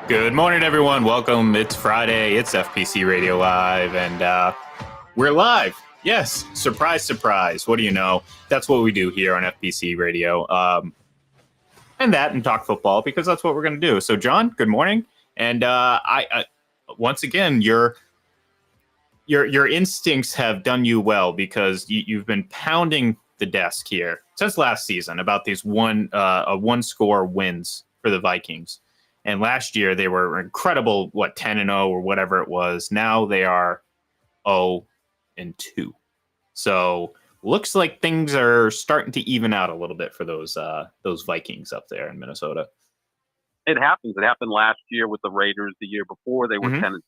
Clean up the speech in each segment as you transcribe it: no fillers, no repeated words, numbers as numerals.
Good morning, everyone. Welcome. It's Friday. It's FPC Radio Live, and we're live. Yes, surprise, surprise. What do you know? That's what we do here on FPC Radio, and talk football because that's what we're going to do. So, John, good morning. And I once again, your instincts have done you well because you've been pounding the desk here since last season about these one-score wins for the Vikings. And last year they were incredible, 10-0 or whatever it was. Now they are 0-2. So looks like things are starting to even out a little bit for those Vikings up there in Minnesota. It happens. It happened last year with the Raiders. The year before they were 10-7,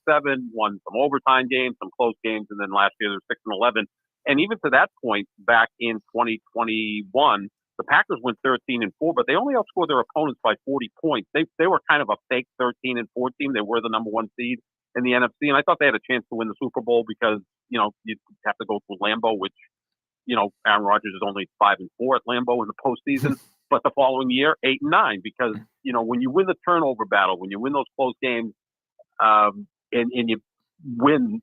won some overtime games, some close games, and then last year they were 6-11. And even to that point, back in 2021. The Packers went 13-4, but they only outscored their opponents by 40 points. They were kind of a fake 13-4 team. They were the number one seed in the NFC, and I thought they had a chance to win the Super Bowl because you'd have to go through Lambeau, which Aaron Rodgers is only 5-4 at Lambeau in the postseason. But the following year, 8-9, because when you win the turnover battle, when you win those close games, and you win,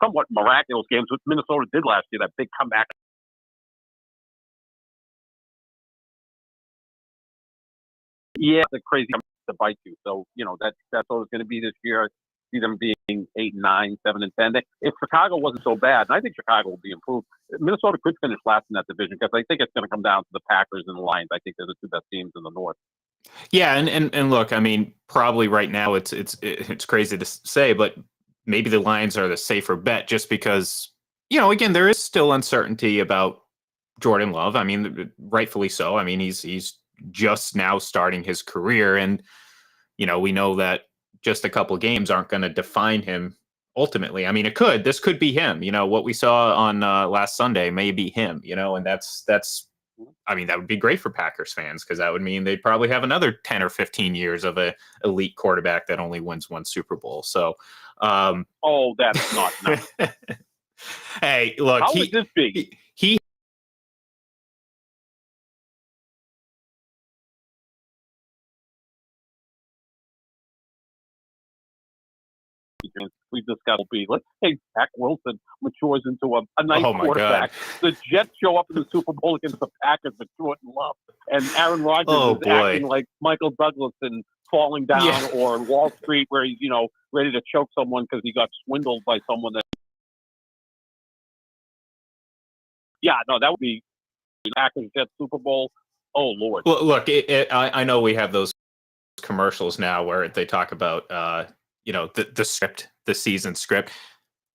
somewhat miraculous games, which Minnesota did last year, that big comeback. Yeah, the crazy to bite you. So, that's what it's going to be this year. I see them being 8-9, 7-10. If Chicago wasn't so bad, and I think Chicago will be improved, Minnesota could finish last in that division because I think it's going to come down to the Packers and the Lions. I think they're the two best teams in the North. Yeah, and look, I mean, probably right now it's crazy to say, but maybe the Lions are the safer bet just because, again, there is still uncertainty about Jordan Love. I mean, rightfully so. I mean, he's just now starting his career, and we know that just a couple games aren't going to define him ultimately. I mean, this could be him. What we saw on last Sunday may be him. And that's I mean, that would be great for Packers fans because that would mean they'd probably have another 10 or 15 years of a elite quarterback that only wins one Super Bowl. So that's not nice. Hey, look, how would this be? He We've just got to be. Let's say Zach Wilson matures into a nice quarterback. God. The Jets show up in the Super Bowl against the Packers with Jordan Love, and Aaron Rodgers is acting like Michael Douglas and falling down, or on Wall Street where he's ready to choke someone because he got swindled by someone that. Yeah, no, that would be Packers Jets Super Bowl. Oh Lord. Well, look, I know we have those commercials now where they talk about the script, the season script.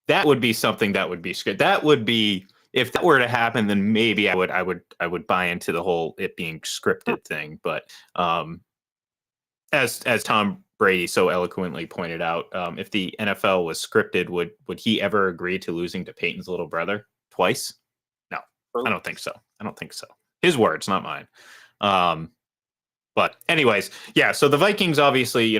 That would be something that would be script. That would be, if that were to happen, then maybe I would buy into the whole it being scripted thing. But as Tom Brady so eloquently pointed out, if the NFL was scripted, would he ever agree to losing to Peyton's little brother twice? No, I don't think so. His words, not mine. But anyways, yeah, so the Vikings, obviously,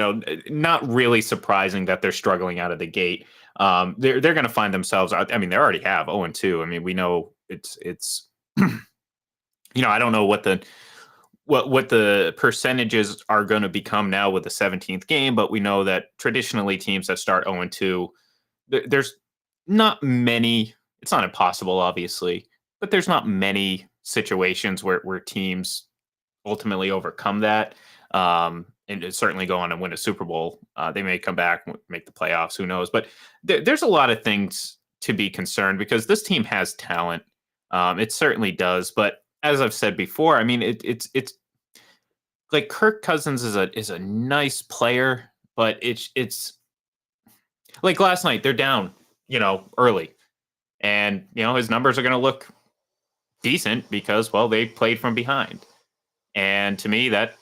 not really surprising that they're struggling out of the gate. They're going to find themselves out. I mean, they already have 0-2. I mean, we know it's I don't know what the percentages are going to become now with the 17th game, but we know that traditionally teams that start 0-2, there's not many. It's not impossible, obviously, but there's not many situations where teams ultimately overcome that and certainly go on and win a Super Bowl. They may come back, make the playoffs, who knows? But there's a lot of things to be concerned because this team has talent. It certainly does. But as I've said before, I mean, it's like Kirk Cousins is a nice player, but it's like last night they're down, early, and his numbers are going to look decent because, well, they played from behind. And to me, that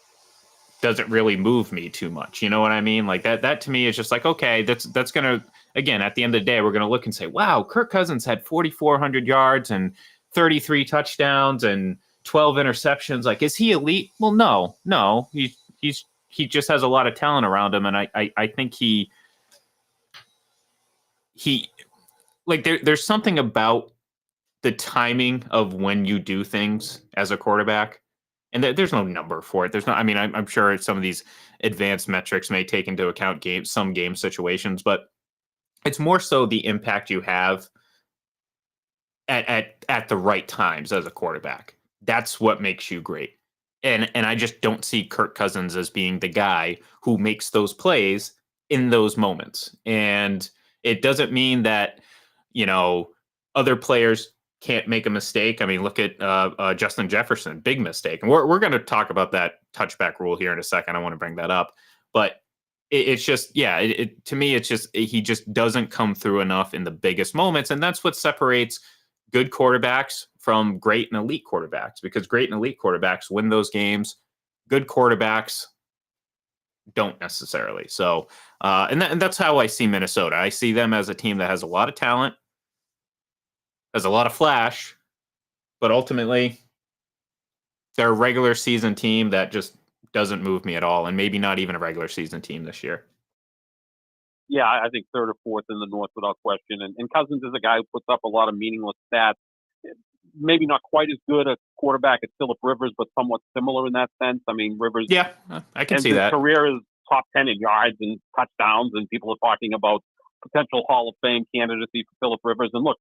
doesn't really move me too much. You know what I mean? Like that to me is just like, okay, that's going to, again, at the end of the day, we're going to look and say, wow, Kirk Cousins had 4,400 yards and 33 touchdowns and 12 interceptions. Like, is he elite? Well, no, he just has a lot of talent around him. And I think he like there's something about the timing of when you do things as a quarterback. And there's no number for it. There's not. I mean, I'm sure some of these advanced metrics may take into account some game situations, but it's more so the impact you have at the right times as a quarterback. That's what makes you great. And I just don't see Kirk Cousins as being the guy who makes those plays in those moments. And it doesn't mean that, other players can't make a mistake. I mean, look at Justin Jefferson, big mistake. And we're going to talk about that touchback rule here in a second. I want to bring that up. But it's just, to me, it's just, he just doesn't come through enough in the biggest moments. And that's what separates good quarterbacks from great and elite quarterbacks, because great and elite quarterbacks win those games. Good quarterbacks don't necessarily. So, and that's how I see Minnesota. I see them as a team that has a lot of talent, has a lot of flash, but ultimately they're a regular season team that just doesn't move me at all, and maybe not even a regular season team this year. Yeah, I think third or fourth in the North without question. And Cousins is a guy who puts up a lot of meaningless stats. Maybe not quite as good a quarterback as Phillip Rivers, but somewhat similar in that sense. I mean, Rivers. Yeah, I can see his that. Career is top 10 in yards and touchdowns, and people are talking about potential Hall of Fame candidacy for Phillip Rivers. And look,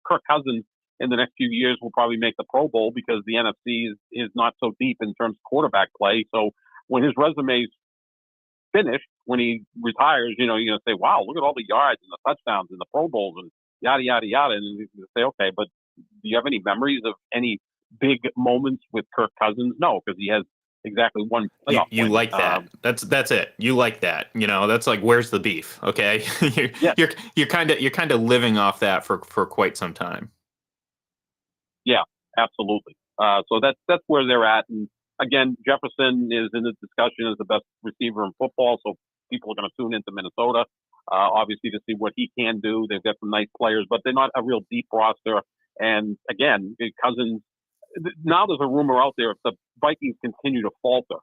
Kirk Cousins in the next few years will probably make the Pro Bowl because the NFC is not so deep in terms of quarterback play. So when his resume's finished, when he retires, you're going to say, wow, look at all the yards and the touchdowns and the Pro Bowls and yada, yada, yada. And you say, okay, but do you have any memories of any big moments with Kirk Cousins? No, because he has exactly one playoff you win. Like that. That's it. You like that. That's like, where's the beef? Okay. You're kind of living off that for quite some time. Yeah, absolutely. So that's where they're at. And again, Jefferson is in the discussion as the best receiver in football. So people are going to tune into Minnesota, obviously, to see what he can do. They've got some nice players, but they're not a real deep roster. And again, Cousins, now there's a rumor out there if the Vikings continue to falter,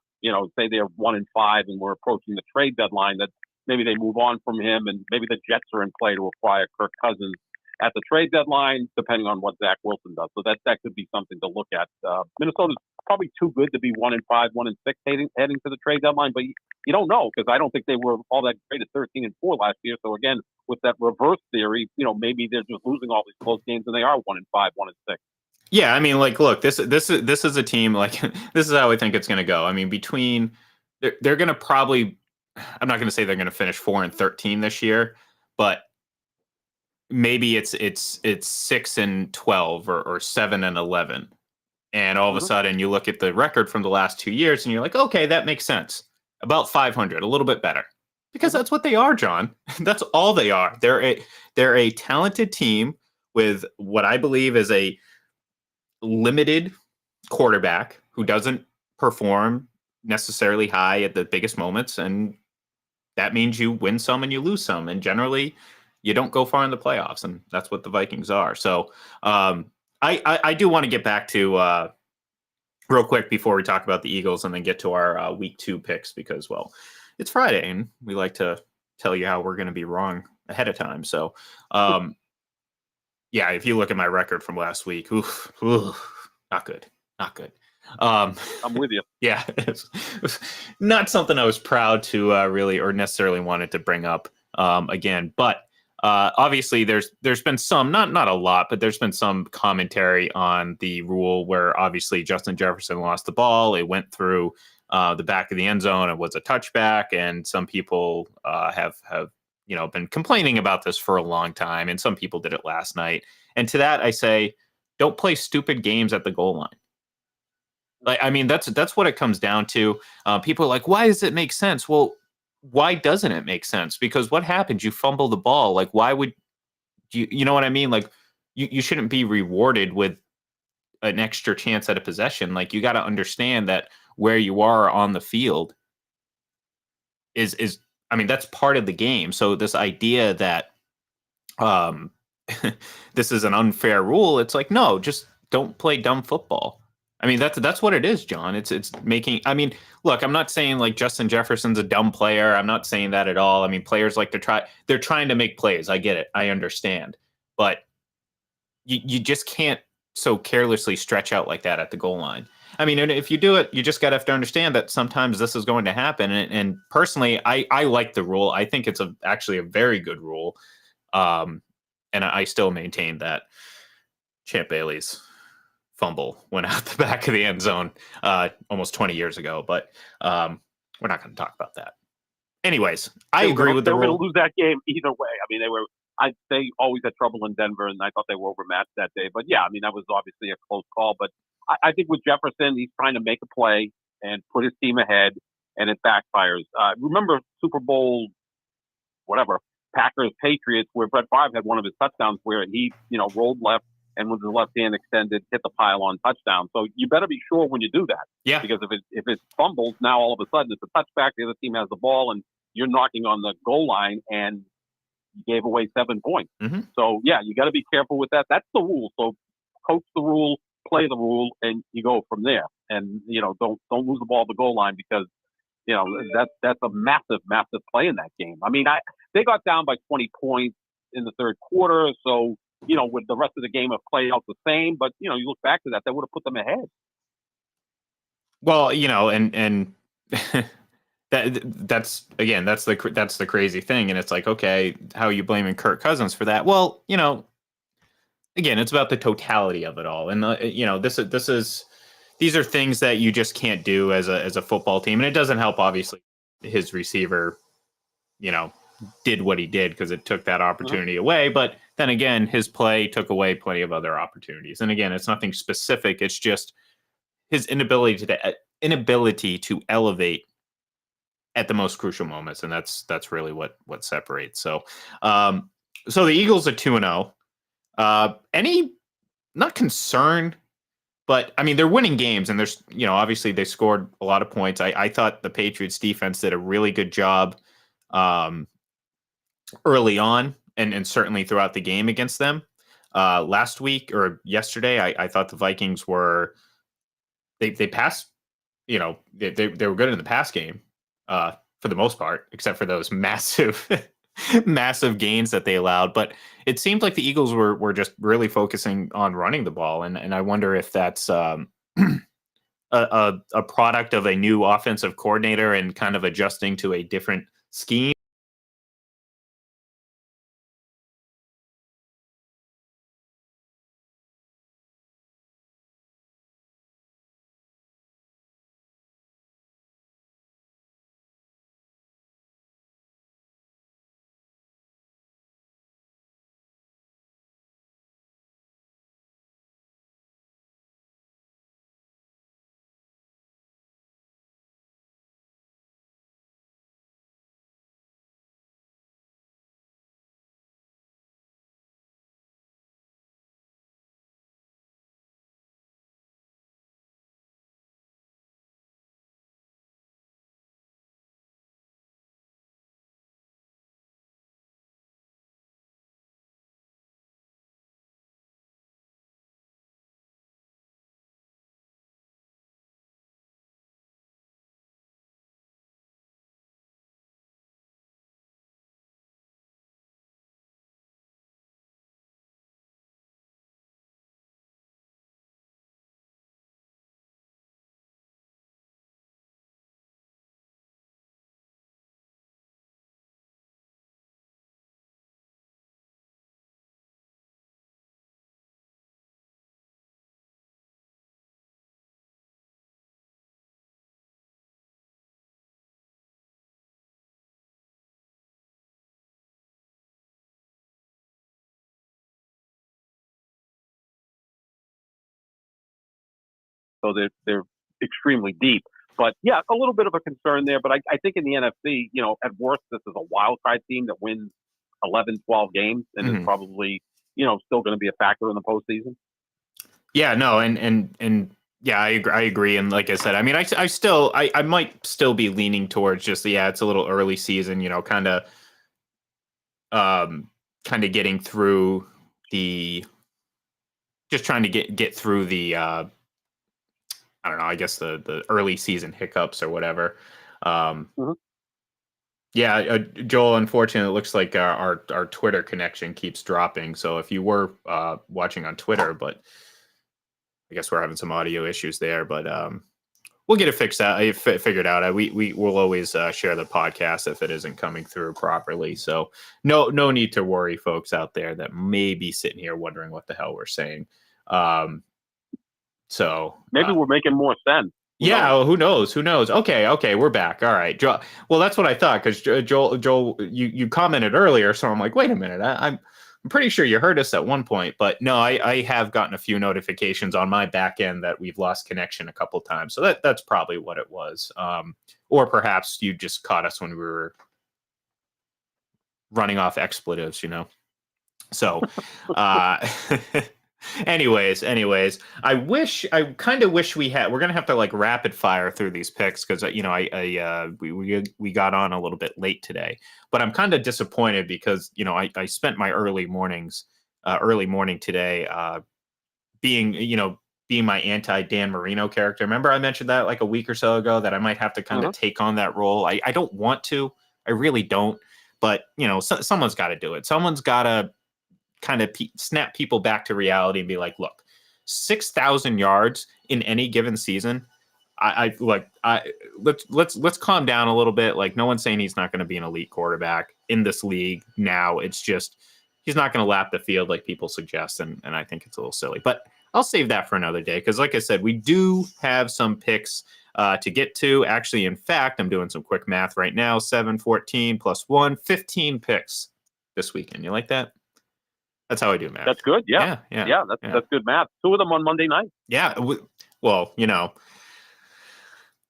say they're 1-5 and we're approaching the trade deadline, that maybe they move on from him and maybe the Jets are in play to acquire Kirk Cousins at the trade deadline, depending on what Zach Wilson does. So that could be something to look at. Minnesota's probably too good to be 1-5, 1-6 heading to the trade deadline, but you don't know, because I don't think they were all that great at 13-4 last year. So again, with that reverse theory, maybe they're just losing all these close games and they are 1-5, 1-6. Yeah, I mean, like, look, this is a team, like, this is how I think it's going to go. I mean, they're going to probably, I'm not going to say they're going to finish 4-13 this year, but maybe it's 6-12 or 7-11, and all of a sudden you look at the record from the last 2 years and you're like, okay, that makes sense. About 500, a little bit better, because that's what they are, John. That's all they are. They're a talented team with what I believe is a limited quarterback who doesn't perform necessarily high at the biggest moments, and that means you win some and you lose some, and generally you don't go far in the playoffs, and that's what the Vikings are. So I do want to get back to real quick before we talk about the Eagles and then get to our week 2 picks, because, well, it's Friday and we like to tell you how we're going to be wrong ahead of time. So yeah, if you look at my record from last week, not good. I'm with you. Yeah, it was not something I was proud to really or necessarily wanted to bring up again. But obviously, there's been some, not a lot, but there's been some commentary on the rule where obviously Justin Jefferson lost the ball. It went through the back of the end zone. It was a touchback, and some people have been complaining about this for a long time, and some people did it last night. And to that, I say, don't play stupid games at the goal line. Like, I mean, that's what it comes down to. People are like, why does it make sense? Well, why doesn't it make sense? Because what happens? You fumble the ball. Like, why would you know what I mean? Like, you shouldn't be rewarded with an extra chance at a possession. Like, you got to understand that where you are on the field is I mean, that's part of the game. So this idea that this is an unfair rule, it's like, no, just don't play dumb football. I mean, that's what it is, John. It's making, I mean, look, I'm not saying like Justin Jefferson's a dumb player. I'm not saying that at all. I mean, players like they're trying to make plays. I get it. I understand. But you just can't so carelessly stretch out like that at the goal line. I mean, and if you do it, you just got to have to understand that sometimes this is going to happen. And personally, I like the rule. I think it's actually a very good rule. And I still maintain that Champ Bailey's fumble went out the back of the end zone almost 20 years ago. But we're not going to talk about that. Anyways, I agree with the rule. They were going to lose that game either way. I mean, they always had trouble in Denver, and I thought they were overmatched that day. But yeah, I mean, that was obviously a close call. But I think with Jefferson, he's trying to make a play and put his team ahead, and it backfires. Remember Super Bowl, whatever, Packers Patriots, where Brett Favre had one of his touchdowns where he, rolled left and with his left hand extended, hit the pylon touchdown. So you better be sure when you do that. Yeah. Because if it fumbles, now all of a sudden it's a touchback, the other team has the ball, and you're knocking on the goal line, and you gave away 7 points. Mm-hmm. So, yeah, you got to be careful with that. That's the rule. So coach the rule, play the rule, and you go from there. And, don't lose the ball at the goal line because, that's a massive, massive play in that game. I mean, they got down by 20 points in the third quarter. So, with the rest of the game have played out the same. But, you look back to that would have put them ahead. Well, and that's the crazy thing. And it's like, okay, how are you blaming Kirk Cousins for that? Well, again, it's about the totality of it all. And, these are things that you just can't do as a football team. And it doesn't help, obviously, his receiver, did what he did because it took that opportunity away. But then again, his play took away plenty of other opportunities. And again, it's nothing specific. It's just his inability to elevate at the most crucial moments. And that's really what separates. So, so the Eagles are 2-0. Any, not concerned, but I mean, they're winning games, and there's, obviously they scored a lot of points. I thought the Patriots defense did a really good job early on and certainly throughout the game against them. Last week or yesterday, I thought the Vikings were, they passed, they were good in the pass game for the most part, except for those massive massive gains that they allowed. But it seemed like the Eagles were just really focusing on running the ball. And I wonder if that's a product of a new offensive coordinator and kind of adjusting to a different scheme. So they're extremely deep. But yeah, a little bit of a concern there. But I think in the NFC, at worst, this is a wild card team that wins 11, 12 games and is probably, still going to be a factor in the postseason. Yeah, no, and yeah, I agree. And like I said, I mean, I might still be leaning towards just, it's a little early season, kind of getting through just trying to get through the I don't know, I guess the early season hiccups or whatever. Yeah, Joel, unfortunately, it looks like our Twitter connection keeps dropping. So if you were watching on Twitter, but I guess we're having some audio issues there, but we'll get it fixed out. Figured out. We will always share the podcast if it isn't coming through properly. So no need to worry, folks out there that may be sitting here wondering what the hell we're saying. So maybe we're making more sense. Who knows? Okay, we're back. All right, Joel. Well, that's what I thought, because Joel, you commented earlier, so I'm like, wait a minute, I'm pretty sure you heard us at one point, but no, I have gotten a few notifications on my back end that we've lost connection a couple times, so that's probably what it was. Or perhaps you just caught us when we were running off expletives, So, Anyways, I kind of wish we're gonna have to like rapid fire through these picks, because we got on a little bit late today, but I'm kind of disappointed because I spent my early morning today being my anti Dan Marino character. Remember I mentioned that like a week or so ago, that I might have to kind of take on that role. I don't want to, I really don't, but someone's got to do it. Someone's got to kind of snap people back to reality and be like, look, 6,000 yards in any given season. Let's calm down a little bit. Like, no one's saying he's not going to be an elite quarterback in this league now. It's just, he's not going to lap the field like people suggest. And I think it's a little silly, but I'll save that for another day. Cause like I said, we do have some picks to get to. Actually, in fact, I'm doing some quick math right now. 7, 14 plus 1, 15 picks this weekend. You like that? That's how I do math. That's good. Yeah. That's good math. 2 of them on Monday night. Yeah. Well,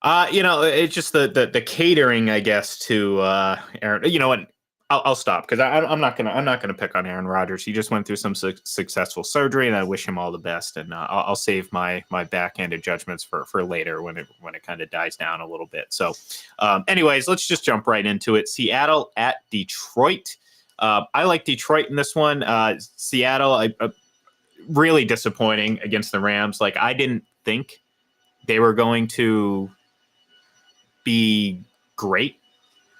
it's just the catering, I guess, to Aaron. You know what? I'll stop, because I'm not gonna pick on Aaron Rodgers. He just went through some successful surgery, and I wish him all the best. And I'll save my backhanded judgments for later when it kind of dies down a little bit. So, anyways, let's just jump right into it. Seattle at Detroit. I like Detroit in this one. Seattle, really disappointing against the Rams. Like, I didn't think they were going to be great,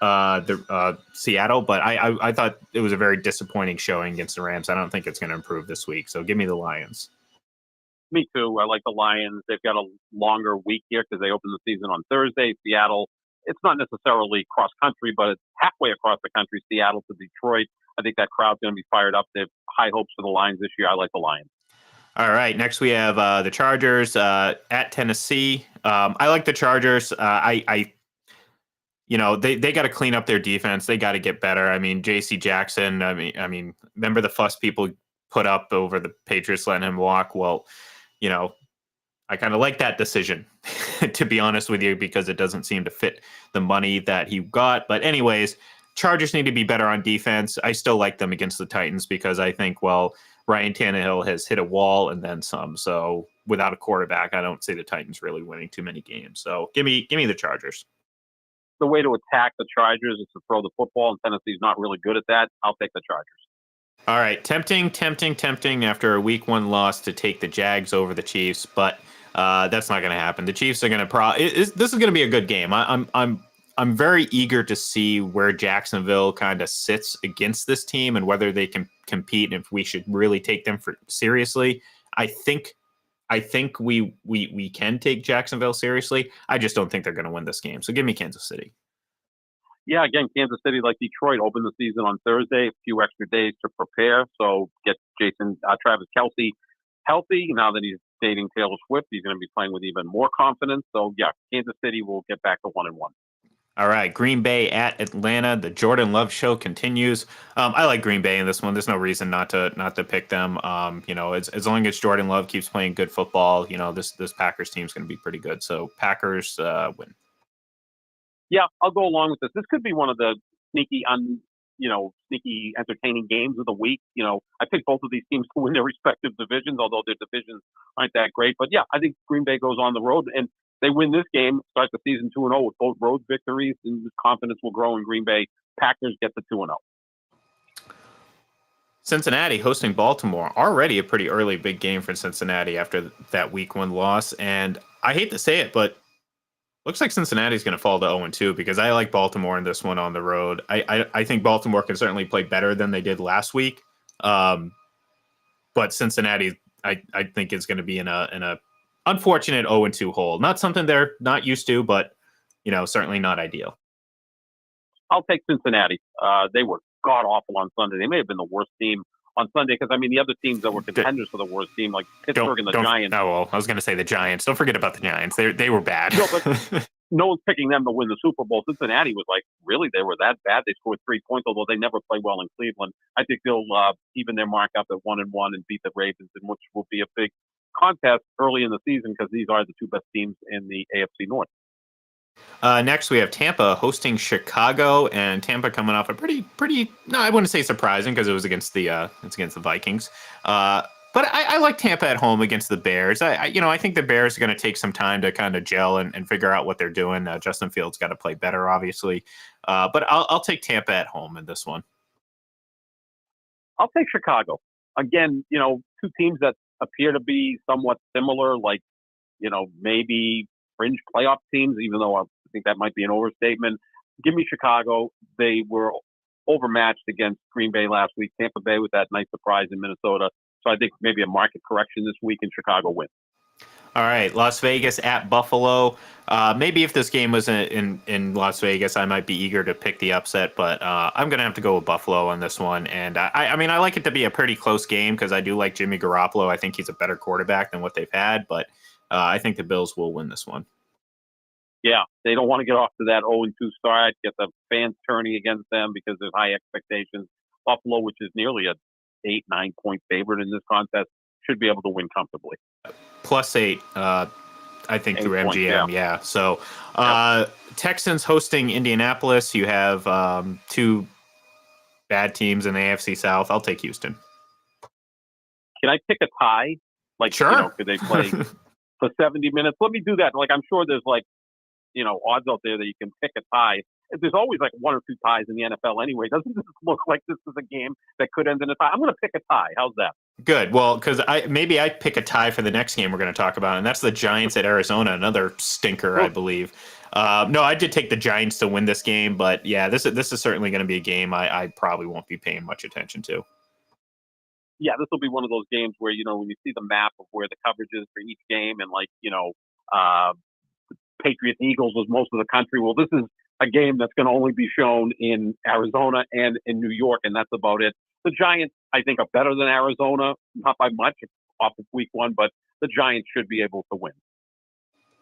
Seattle, but I thought it was a very disappointing showing against the Rams. I don't think it's going to improve this week. So give me the Lions. Me too. I like the Lions. They've got a longer week here because they open the season on Thursday. Seattle, it's not necessarily cross country, but it's halfway across the country, Seattle to Detroit. I think that crowd's going to be fired up. They have high hopes for the Lions this year. I like the Lions. All right. Next, we have the Chargers at Tennessee. I like the Chargers. They got to clean up their defense. They got to get better. I mean, J.C. Jackson. I mean, remember the fuss people put up over the Patriots letting him walk? Well, I kind of like that decision, to be honest with you, because it doesn't seem to fit the money that he got. But anyways, Chargers need to be better on defense. I still like them against the Titans because I think, Ryan Tannehill has hit a wall and then some. So without a quarterback, I don't see the Titans really winning too many games. So give me the Chargers. The way to attack the Chargers is to throw the football, and Tennessee's not really good at that. I'll take the Chargers. All right. Tempting after a week 1 loss to take the Jags over the Chiefs, but that's not going to happen. The Chiefs are going to this is going to be a good game. I'm very eager to see where Jacksonville kind of sits against this team and whether they can compete and if we should really take them seriously. I think we can take Jacksonville seriously. I just don't think they're going to win this game. So give me Kansas City. Yeah, again, Kansas City, like Detroit, opened the season on Thursday, a few extra days to prepare. So get Travis Kelce healthy. Now that he's dating Taylor Swift, he's going to be playing with even more confidence. So yeah, Kansas City will get back to 1-1. All right, Green Bay at Atlanta. The Jordan Love show continues. I like Green Bay in this one. There's no reason not to pick them. As long as Jordan Love keeps playing good football, this Packers team is going to be pretty good. So Packers win. Yeah, I'll go along with this. This could be one of the sneaky entertaining games of the week. I picked both of these teams to win their respective divisions, although their divisions aren't that great. But yeah, I think Green Bay goes on the road and they win this game, start the season 2-0 with both road victories, and confidence will grow in Green Bay. Packers get the 2-0. Cincinnati hosting Baltimore. Already a pretty early big game for Cincinnati after that week 1 loss. And I hate to say it, but looks like Cincinnati's going to fall to 0-2 because I like Baltimore in this one on the road. I think Baltimore can certainly play better than they did last week. But Cincinnati, I think, is going to be in a unfortunate 0-2 hole. Not something they're not used to, but certainly not ideal. I'll take Cincinnati. They were god awful on Sunday. They may have been the worst team on Sunday because the other teams that were contenders for the worst team, like Pittsburgh and the Giants. Oh well, I was going to say the Giants. Don't forget about the Giants. They were bad. No, but no one's picking them to win the Super Bowl. Cincinnati was like, really, they were that bad. They scored 3 points, although they never play well in Cleveland. I think they'll even their mark up at 1-1 and beat the Ravens, in which will be a big contest early in the season because these are the 2 best teams in the AFC North. Next, we have Tampa hosting Chicago, and Tampa coming off a pretty. No, I wouldn't say surprising because it was against the Vikings. But I like Tampa at home against the Bears. I think the Bears are going to take some time to kind of gel and figure out what they're doing. Justin Fields got to play better, obviously. But I'll take Tampa at home in this one. I'll take Chicago. Again, 2 teams that appear to be somewhat similar, like, maybe fringe playoff teams, even though I think that might be an overstatement. Give me Chicago. They were overmatched against Green Bay last week. Tampa Bay with that nice surprise in Minnesota. So I think maybe a market correction this week and Chicago wins. All right, Las Vegas at Buffalo. Maybe if this game was in Las Vegas, I might be eager to pick the upset, but I'm going to have to go with Buffalo on this one. And I like it to be a pretty close game because I do like Jimmy Garoppolo. I think he's a better quarterback than what they've had, but I think the Bills will win this one. Yeah, they don't want to get off to that 0-2 start, get the fans turning against them because there's high expectations. Buffalo, which is nearly a 8-9 point favorite in this contest, should be able to win comfortably. +8, I think, through points, MGM. Yeah. So Texans hosting Indianapolis. You have 2 bad teams in the AFC South. I'll take Houston. Can I pick a tie? Like, sure. Could they play for 70 minutes? Let me do that. Like, I'm sure there's odds out there that you can pick a tie. There's always like 1 or 2 ties in the NFL anyway. Doesn't this look like this is a game that could end in a tie? I'm going to pick a tie. How's that? Good. Well, because I pick a tie for the next game we're going to talk about, and that's the Giants at Arizona, another stinker, I believe. No, I did take the Giants to win this game, but yeah, this is certainly going to be a game I probably won't be paying much attention to. Yeah, this will be one of those games where, when you see the map of where the coverage is for each game and Patriots Eagles was most of the country. Well, this is a game that's going to only be shown in Arizona and in New York, and that's about it. The Giants, I think, are better than Arizona, not by much off of week 1, but the Giants should be able to win.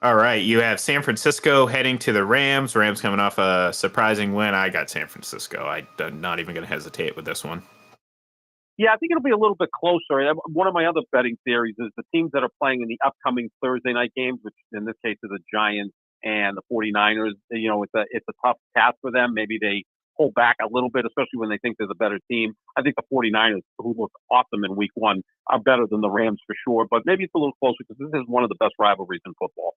All right, you have San Francisco heading to the Rams. Rams coming off a surprising win. I got San Francisco. I'm not even going to hesitate with this one. Yeah, I think it'll be a little bit closer. One of my other betting theories is the teams that are playing in the upcoming Thursday night games, which in this case are the Giants and the 49ers. It's a tough task for them. Maybe they pull back a little bit, especially when they think they're the better team. I think the 49ers, who looked awesome in week 1, are better than the Rams for sure. But maybe it's a little closer because this is one of the best rivalries in football.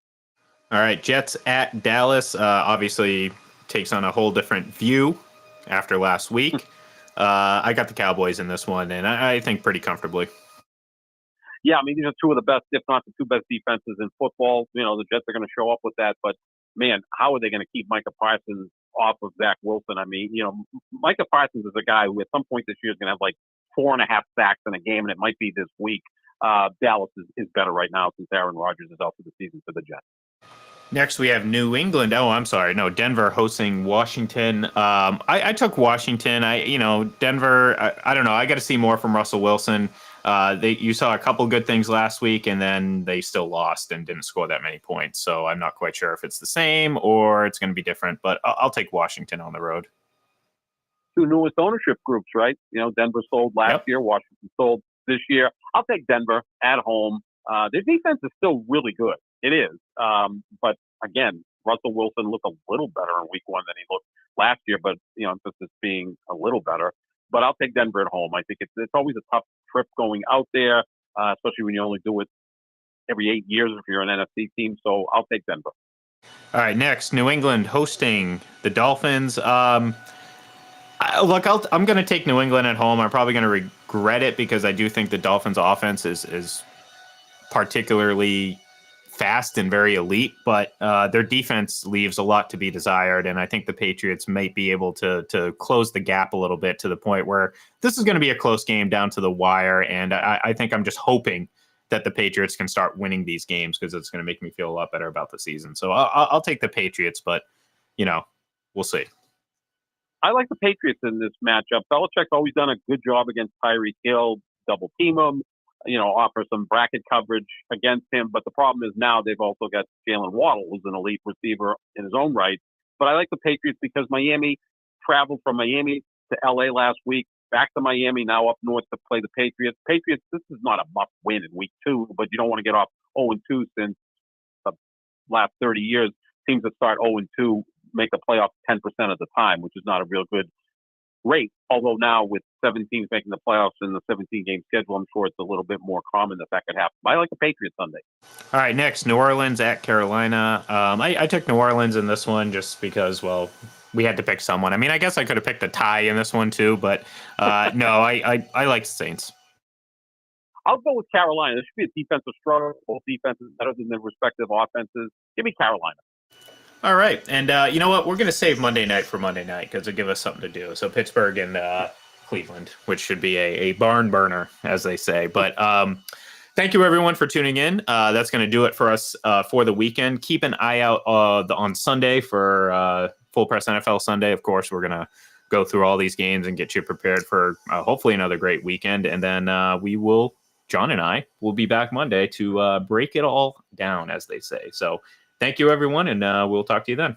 All right, Jets at Dallas obviously takes on a whole different view after last week. I got the Cowboys in this one, and I think pretty comfortably. Yeah, these are 2 of the best, if not the 2 best defenses in football. The Jets are going to show up with that, but man, how are they going to keep Micah Parsons off of Zach Wilson? Micah Parsons is a guy who at some point this year is going to have like 4.5 sacks in a game, and it might be this week. Dallas is better right now since Aaron Rodgers is out for the season for the Jets. Next, we have New England. Oh, I'm sorry. No, Denver hosting Washington. I took Washington. Denver, I don't know. I got to see more from Russell Wilson. You saw a couple good things last week, and then they still lost and didn't score that many points. So I'm not quite sure if it's the same or it's going to be different, but I'll take Washington on the road. 2 newest ownership groups, right? Denver sold last year. Washington sold this year. I'll take Denver at home. Their defense is still really good. It is. But again, Russell Wilson looked a little better in week 1 than he looked last year, but, emphasis being a little better. But I'll take Denver at home. I think it's always a tough trip going out there, especially when you only do it every 8 years if you're an NFC team. So I'll take Denver. All right, next, New England hosting the Dolphins. I'm going to take New England at home. I'm probably going to regret it because I do think the Dolphins' offense is particularly fast and very elite, but their defense leaves a lot to be desired, and I think the Patriots might be able to close the gap a little bit to the point where this is going to be a close game down to the wire, and I think I'm just hoping that the Patriots can start winning these games because it's going to make me feel a lot better about the season. So I'll take the Patriots, but we'll see. I like the Patriots in this matchup. Belichick's always done a good job against Tyreek Hill, double team him, offer some bracket coverage against him. But the problem is now they've also got Jalen Waddle, who's an elite receiver in his own right. But I like the Patriots because Miami traveled from Miami to LA last week, back to Miami, now up north to play the Patriots. Patriots, this is not a must win in week 2, but you don't want to get off 0-2 since the last 30 years. Teams that start 0-2 make the playoffs 10% of the time, which is not a real good rate. Although now with 7 teams making the playoffs in the 17-game schedule, I'm sure it's a little bit more common that could happen. But I like the Patriots Sunday. All right, next, New Orleans at Carolina. I took New Orleans in this one just because, well, we had to pick someone. I mean, I guess I could have picked a tie in this one too, but no, I like the Saints. I'll go with Carolina. This should be a defensive struggle. Both defenses better than their respective offenses. Give me Carolina. All right, and you know what? We're going to save Monday night for Monday night because it'll give us something to do. So Pittsburgh and Cleveland, which should be a barn burner, as they say. But thank you, everyone, for tuning in. That's going to do it for us for the weekend. Keep an eye out on Sunday for Full Press NFL Sunday. Of course, we're going to go through all these games and get you prepared for hopefully another great weekend. And then John and I will be back Monday to break it all down, as they say. So thank you, everyone, and we'll talk to you then.